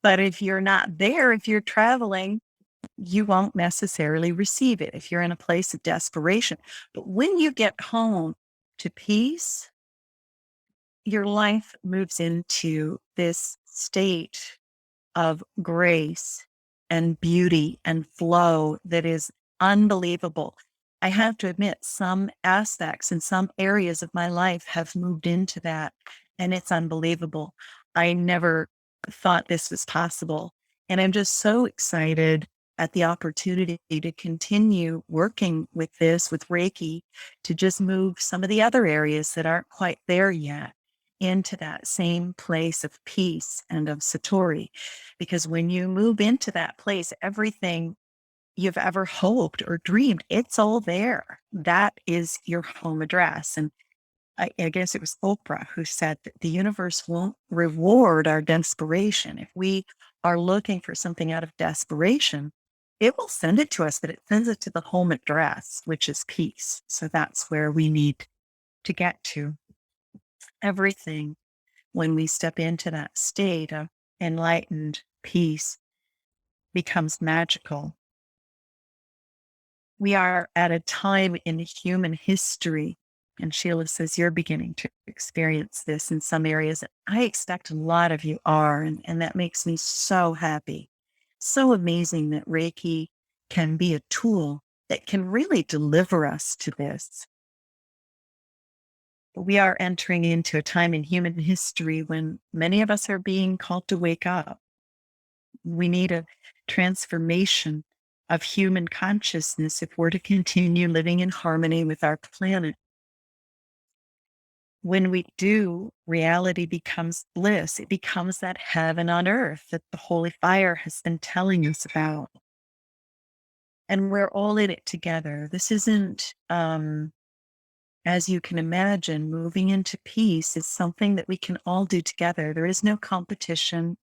But if you're not there, if you're traveling, you won't necessarily receive it if you're in a place of desperation. But when you get home to peace, your life moves into this state of grace and beauty and flow that is unbelievable. I have to admit, some aspects and some areas of my life have moved into that, and it's unbelievable. I never thought this was possible. And I'm just so excited at the opportunity to continue working with this, with Reiki, to just move some of the other areas that aren't quite there yet into that same place of peace and of Satori. Because when you move into that place, everything you've ever hoped or dreamed, it's all there. That is your home address. And I guess it was Oprah who said that the universe won't reward our desperation. If we are looking for something out of desperation, it will send it to us, but it sends it to the home address, which is peace. So that's where we need to get to. Everything, when we step into that state of enlightened peace, becomes magical. We are at a time in human history, and Sheila says you're beginning to experience this in some areas. I expect a lot of you are, and that makes me so happy. So amazing that Reiki can be a tool that can really deliver us to this. We are entering into a time in human history when many of us are being called to wake up. We need a transformation of human consciousness if we're to continue living in harmony with our planet. When we do, reality becomes bliss. It becomes that heaven on earth that the Holy Fire has been telling us about. And we're all in it together. This isn't, as you can imagine, moving into peace is something that we can all do together. There is no competition.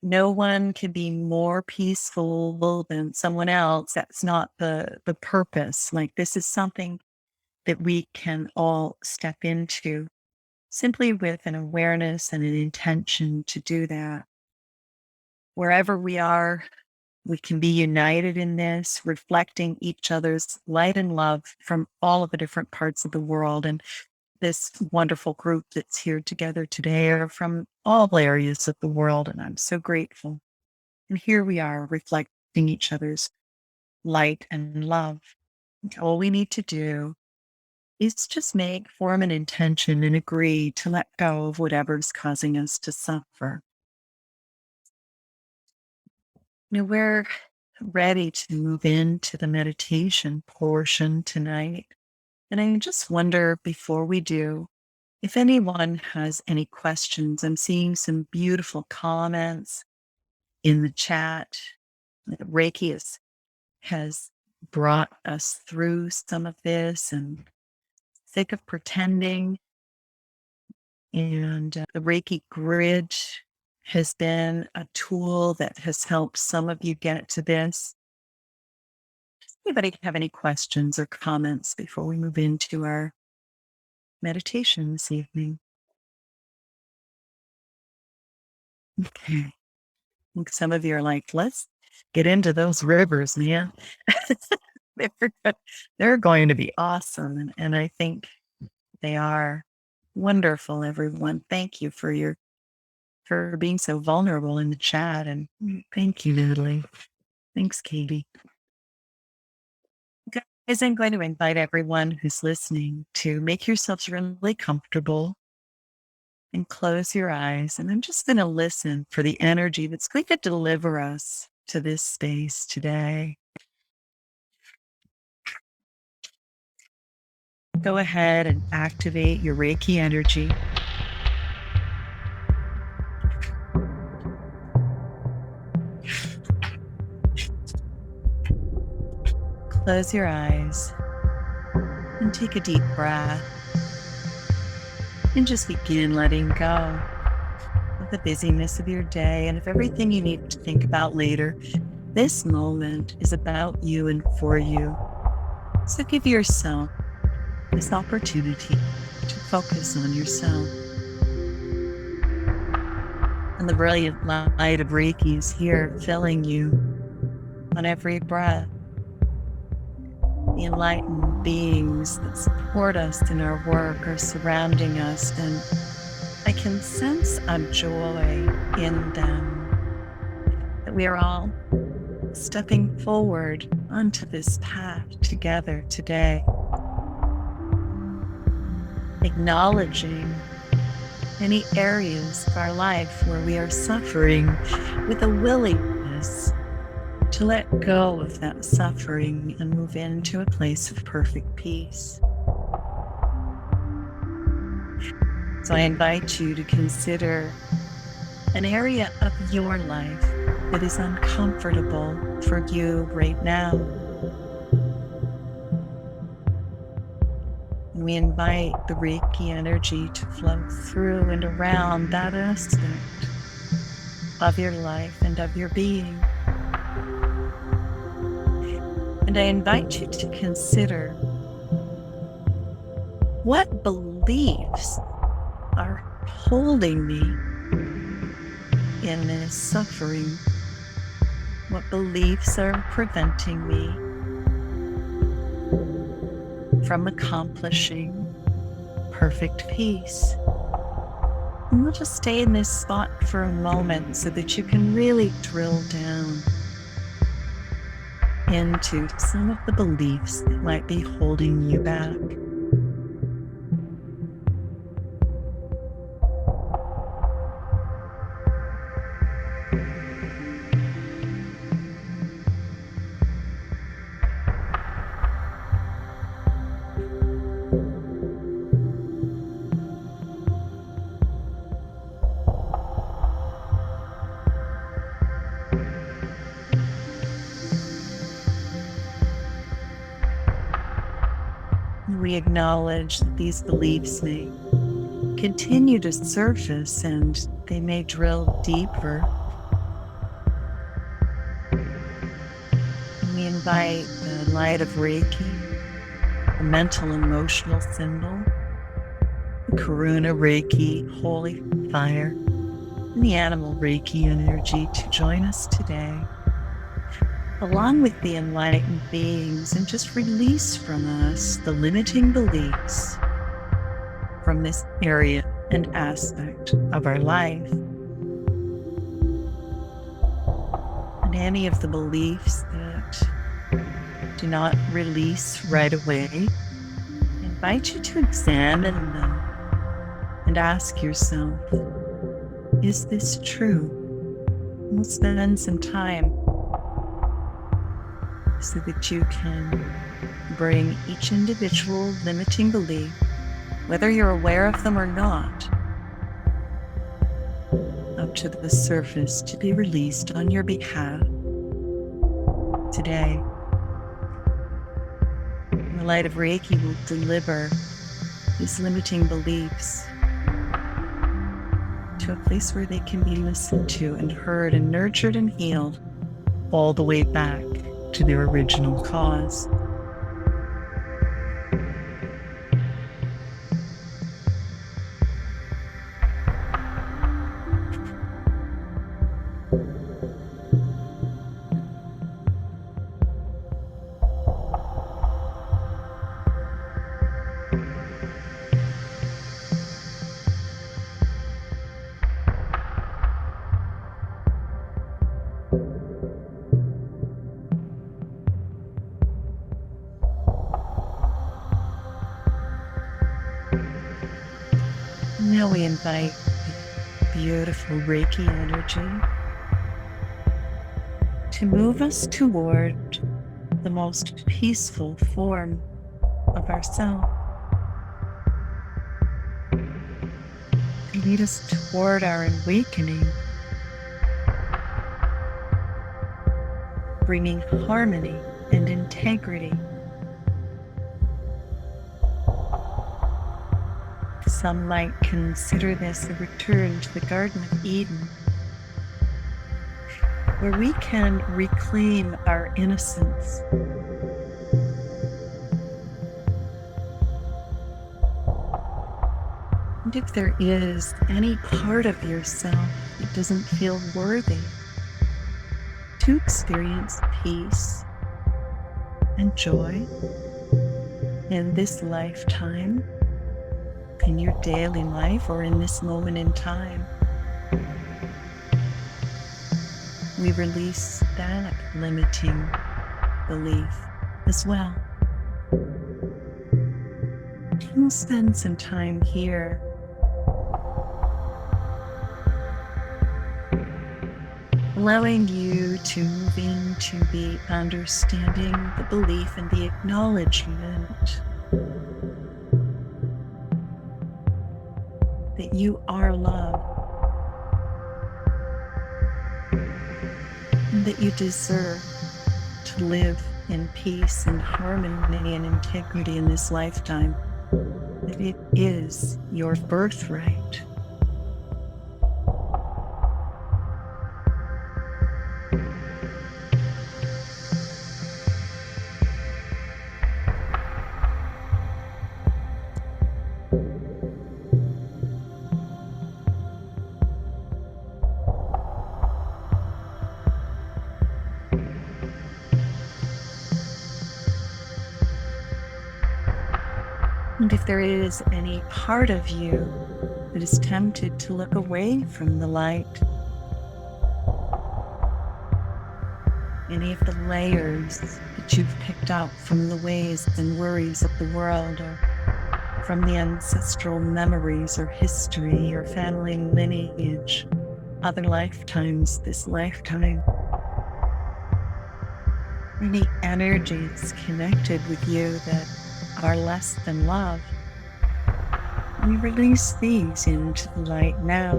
No one can be more peaceful than someone else. That's not the purpose. Like, this is something that we can all step into simply with an awareness and an intention to do that. Wherever we are, we can be united in this, reflecting each other's light and love from all of the different parts of the world. And this wonderful group that's here together today are from all areas of the world. And I'm so grateful. And here we are reflecting each other's light and love. All we need to do is just form an intention and agree to let go of whatever's causing us to suffer. We're ready to move into the meditation portion tonight. And I just wonder, before we do, if anyone has any questions. I'm seeing some beautiful comments in the chat. Reiki has brought us through some of this, and sick of pretending. And the Reiki grid has been a tool that has helped some of you get to this. Does anybody have any questions or comments before we move into our meditation this evening? Okay. I think some of you are like, let's get into those rivers, man. They're going to be awesome. And I think they are wonderful, everyone. Thank you for being so vulnerable in the chat. And thank you, Natalie. Thanks, Katie. Guys, I'm going to invite everyone who's listening to make yourselves really comfortable and close your eyes. And I'm just going to listen for the energy that's going to deliver us to this space today. Go ahead and activate your Reiki energy. Close your eyes and take a deep breath. And just begin letting go of the busyness of your day and of everything you need to think about later. This moment is about you and for you. So give yourself this opportunity to focus on yourself. And the brilliant light of Reiki is here, filling you on every breath. The enlightened beings that support us in our work are surrounding us, and I can sense a joy in them, that we are all stepping forward onto this path together today, acknowledging any areas of our life where we are suffering with a willingness to let go of that suffering and move into a place of perfect peace. So I invite you to consider an area of your life that is uncomfortable for you right now. And we invite the Reiki energy to flow through and around that aspect of your life and of your being. And I invite you to consider what beliefs are holding me in this suffering. What beliefs are preventing me from accomplishing perfect peace? And we'll just stay in this spot for a moment so that you can really drill down into some of the beliefs that might be holding you back. We acknowledge that these beliefs may continue to surface and they may drill deeper. And we invite the light of Reiki, the mental emotional symbol, the Karuna Reiki, holy fire, and the animal Reiki energy to join us today, along with the enlightened beings, and just release from us the limiting beliefs from this area and aspect of our life. And any of the beliefs that do not release right away, I invite you to examine them and ask yourself, is this true? We'll spend some time so that you can bring each individual limiting belief, whether you're aware of them or not, up to the surface to be released on your behalf today. And the light of Reiki will deliver these limiting beliefs to a place where they can be listened to and heard and nurtured and healed all the way back to their original cause. Now we invite the beautiful Reiki energy to move us toward the most peaceful form of ourself. To lead us toward our awakening, bringing harmony and integrity. Some might consider this a return to the Garden of Eden, where we can reclaim our innocence. And if there is any part of yourself that doesn't feel worthy to experience peace and joy in this lifetime, in your daily life, or in this moment in time. We release that limiting belief as well. We'll spend some time here allowing you to move into the understanding, the belief, and the acknowledgement that you are love and that you deserve to live in peace and harmony and integrity in this lifetime, that it is your birthright. And if there is any part of you that is tempted to look away from the light, any of the layers that you've picked up from the ways and worries of the world, or from the ancestral memories or history or family lineage, other lifetimes, this lifetime, any energies connected with you that are less than love, we release these into the light now.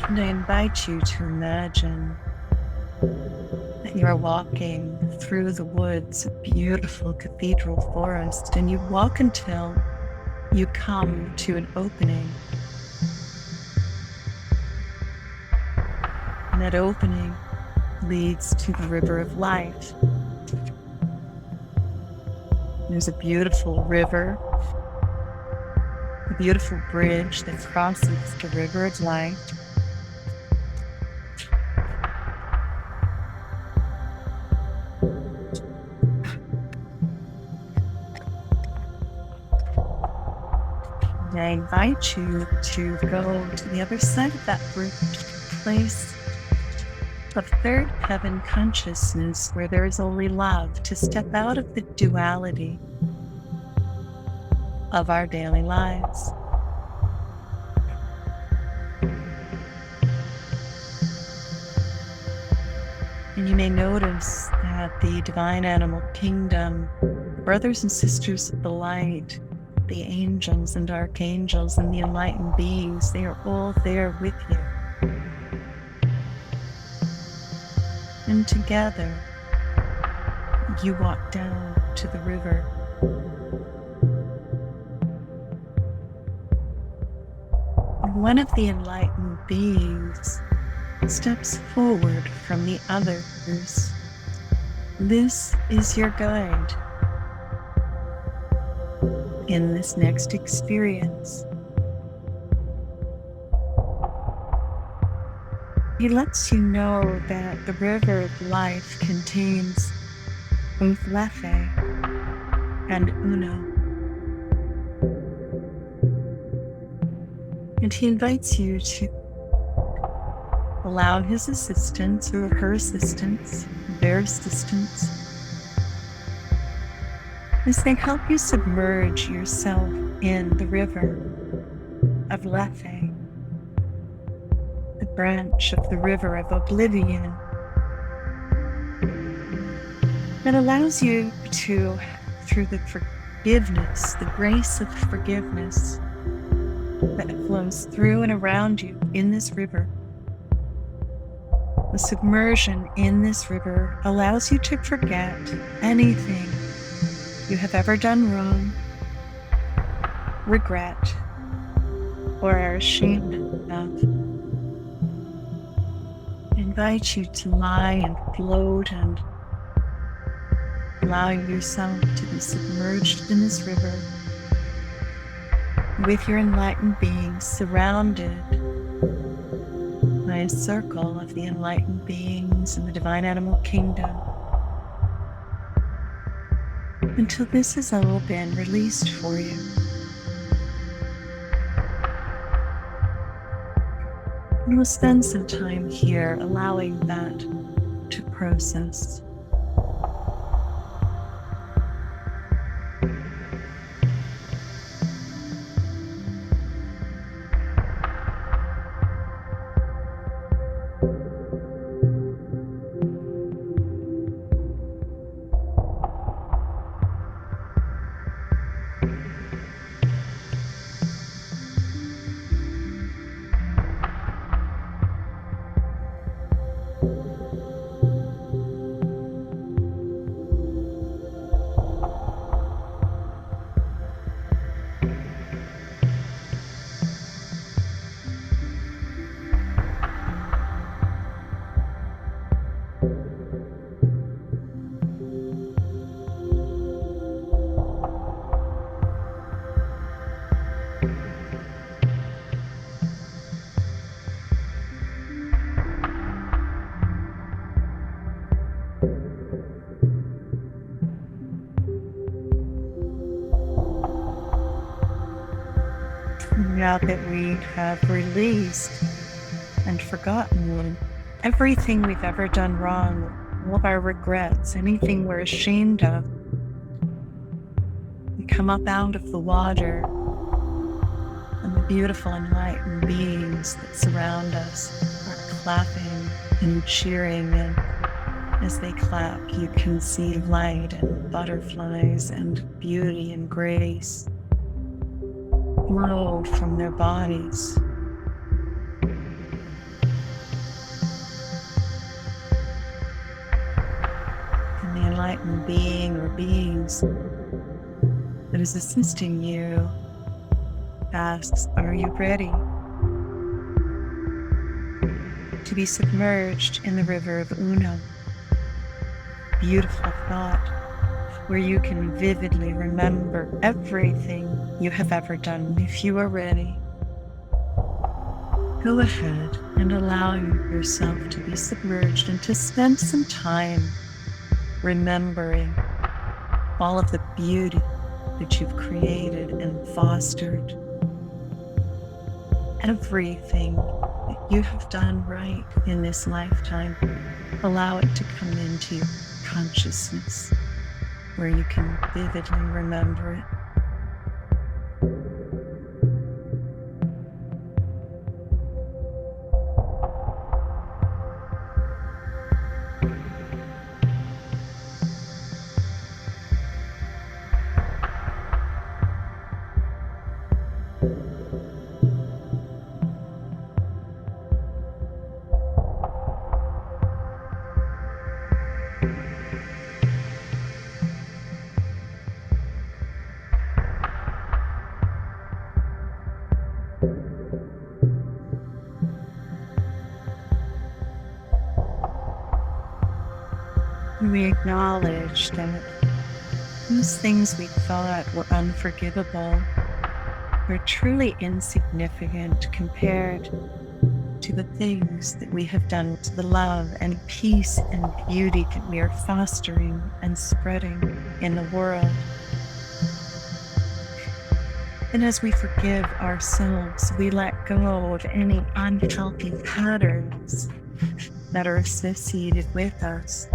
And I invite you to imagine that you are walking through the woods, a beautiful cathedral forest, and you walk until you come to an opening. And that opening leads to the river of life. There's a beautiful river, a beautiful bridge that crosses the river of life. And I invite you to go to the other side of that bridge, place of third heaven consciousness where there is only love, to step out of the duality of our daily lives. And you may notice that the divine animal kingdom, brothers and sisters of the light, the angels and archangels and the enlightened beings, they are all there with you. And together, you walk down to the river. And one of the enlightened beings steps forward from the others. This is your guide in this next experience. He lets you know that the river of life contains both Lethe and Uno. And he invites you to allow his assistance or her assistance, their assistance, as they help you submerge yourself in the river of Lethe, the branch of the river of oblivion, that allows you to, through the forgiveness, the grace of forgiveness that flows through and around you in this river, the submersion in this river allows you to forget anything you have ever done wrong, regret, or are ashamed of. And invite you to lie and float and allowing yourself to be submerged in this river with your enlightened beings, surrounded by a circle of the enlightened beings in the divine animal kingdom, until this has all been released for you. And we'll spend some time here allowing that to process. Now that we have released and forgotten everything we've ever done wrong, all of our regrets, anything we're ashamed of, we come up out of the water, and the beautiful enlightened beings that surround us are clapping and cheering, and as they clap, you can see light and butterflies and beauty and grace flow from their bodies. And the enlightened being or beings that is assisting you asks, are you ready to be submerged in the river of Uno? Beautiful thought, where you can vividly remember everything you have ever done. If you are ready, go ahead and allow yourself to be submerged and to spend some time remembering all of the beauty that you've created and fostered. Everything that you have done right in this lifetime, allow it to come into your consciousness, where you can vividly remember it. We acknowledge that those things we thought were unforgivable were truly insignificant compared to the things that we have done, to the love and peace and beauty that we are fostering and spreading in the world. And as we forgive ourselves, we let go of any unhealthy patterns that are associated with us.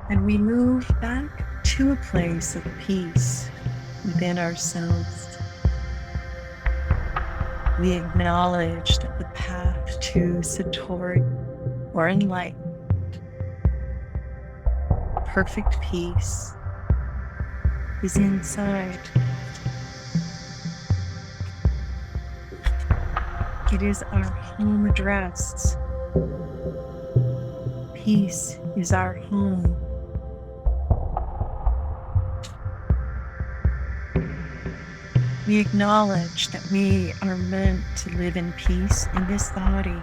And we move back to a place of peace within ourselves. We acknowledge that the path to Satori, or enlightenment, perfect peace, is inside. It is our home address. Peace is our home. We acknowledge that we are meant to live in peace in this body,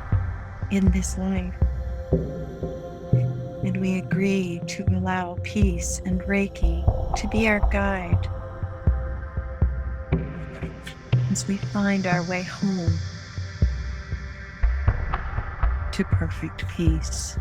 in this life. we agree to allow peace and Reiki to be our guide as we find our way home to perfect peace.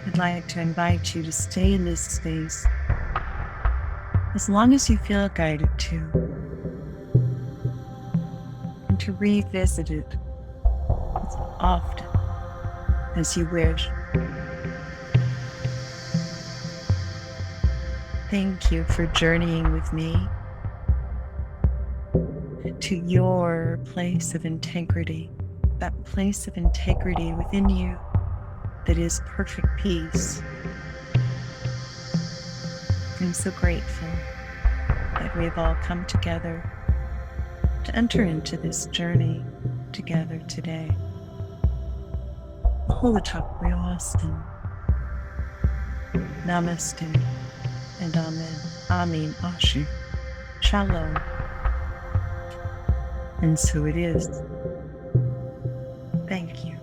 I'd like to invite you to stay in this space as long as you feel guided to, and to revisit it as often as you wish. Thank you for journeying with me to your place of integrity, that place of integrity within you that is perfect peace. I'm so grateful that we've all come together to enter into this journey together today. Holachakriwasan. Namaste and Amen. Amin Ashu. Shalom. And so it is. Thank you.